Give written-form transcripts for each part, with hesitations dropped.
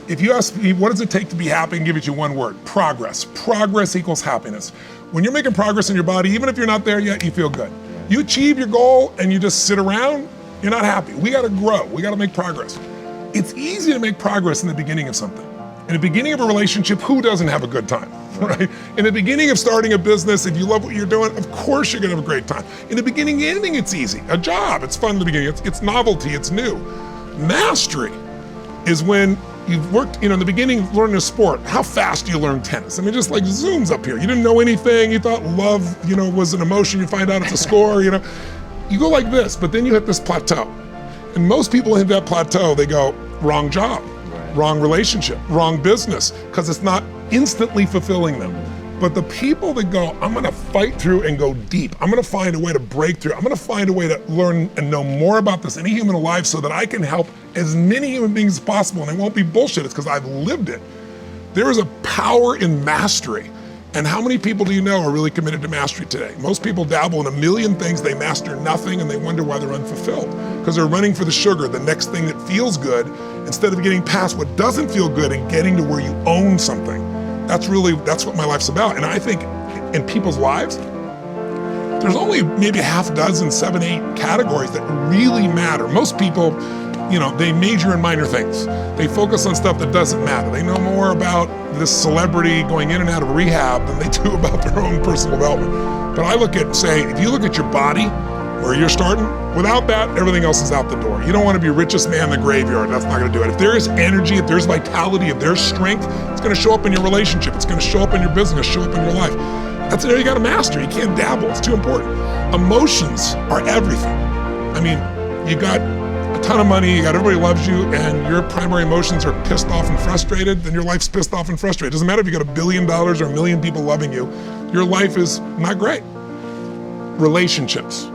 If you ask me, what does it take to be happy, and give it you one word: progress. Progress equals happiness. When you're making progress in your body, even if you're not there yet, you feel good. You achieve your goal and you just sit around, you're not happy. We gotta grow, we gotta make progress. It's easy to make progress in the beginning of something. In the beginning of a relationship, who doesn't have a good time, right? In the beginning of starting a business, if you love what you're doing, of course you're gonna have a great time. In the beginning, anything, it's easy. A job, it's fun in the beginning, it's novelty, it's new. Mastery is when you've worked, in the beginning, learning a sport. How fast do you learn tennis? I mean, just like zooms up here. You didn't know anything. You thought love, was an emotion. You find out it's a score, You go like this, but then you hit this plateau. And most people hit that plateau, they go, wrong job, wrong relationship, wrong business, because it's not instantly fulfilling them. But the people that go, I'm gonna fight through and go deep. I'm gonna find a way to break through. I'm gonna find a way to learn and know more about this, any human alive, so that I can help as many human beings as possible, and it won't be bullshit, it's because I've lived it. There is a power in mastery. And how many people do you know are really committed to mastery today? Most people dabble in a million things, they master nothing, and they wonder why they're unfulfilled. Because they're running for the sugar, the next thing that feels good, instead of getting past what doesn't feel good and getting to where you own something. That's what my life's about. And I think in people's lives, there's only maybe a half dozen, 7, 8 categories that really matter. Most people, they major in minor things. They focus on stuff that doesn't matter. They know more about this celebrity going in and out of rehab than they do about their own personal development. But I if you look at your body, where you're starting, without that, everything else is out the door. You don't want to be richest man in the graveyard. That's not going to do it. If there is energy, if there's vitality, if there's strength, it's going to show up in your relationship. It's going to show up in your business, show up in your life. That's an area you got to master. You can't dabble. It's too important. Emotions are everything. I mean, you got a ton of money, you got everybody loves you, and your primary emotions are pissed off and frustrated, then your life's pissed off and frustrated. It doesn't matter if you got $1 billion or 1 million people loving you, your life is not great. Relationships.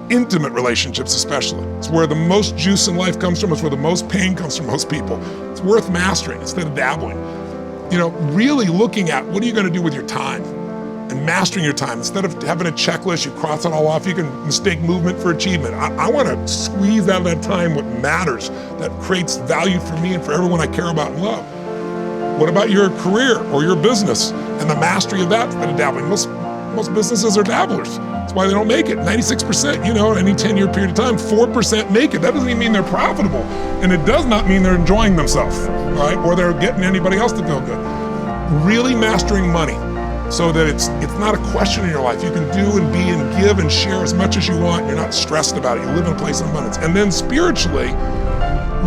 Intimate relationships especially. It's where the most juice in life comes from. It's where the most pain comes from most people. It's worth mastering instead of dabbling. Really looking at what are you going to do with your time and mastering your time. Instead of having a checklist, you cross it all off, you can mistake movement for achievement. I want to squeeze out of that time what matters, that creates value for me and for everyone I care about and love. What about your career or your business and the mastery of that instead of dabbling? Most businesses are dabblers. That's why they don't make it. 96%, in any 10-year period of time, 4% make it. That doesn't even mean they're profitable. And it does not mean they're enjoying themselves, right? Or they're getting anybody else to feel good. Really mastering money so that it's not a question in your life. You can do and be and give and share as much as you want. You're not stressed about it. You live in a place of abundance. And then spiritually,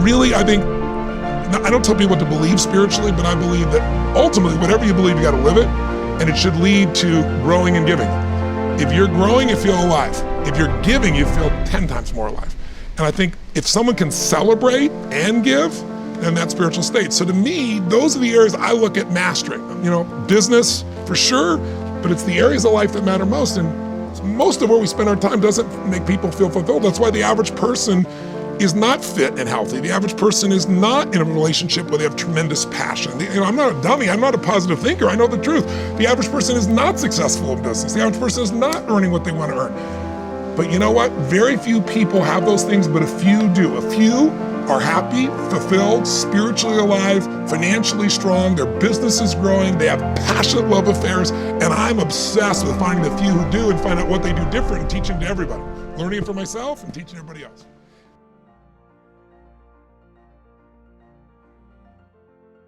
really, I think, I don't tell people what to believe spiritually, but I believe that ultimately, whatever you believe, you got to live it. And it should lead to growing and giving. If you're growing, you feel alive. If you're giving, you feel 10 times more alive. And I think if someone can celebrate and give, then that's spiritual state. So to me, those are the areas I look at mastering. Business for sure, but it's the areas of life that matter most. And most of where we spend our time doesn't make people feel fulfilled. That's why the average person is not fit and healthy. The average person is not in a relationship where they have tremendous passion. I'm not a dummy, I'm not a positive thinker, I know the truth. The average person is not successful in business. The average person is not earning what they want to earn. But you know what? Very few people have those things, but a few do. A few are happy, fulfilled, spiritually alive, financially strong, their business is growing, they have passionate love affairs, and I'm obsessed with finding the few who do and find out what they do different and teaching to everybody. Learning it for myself and teaching everybody else.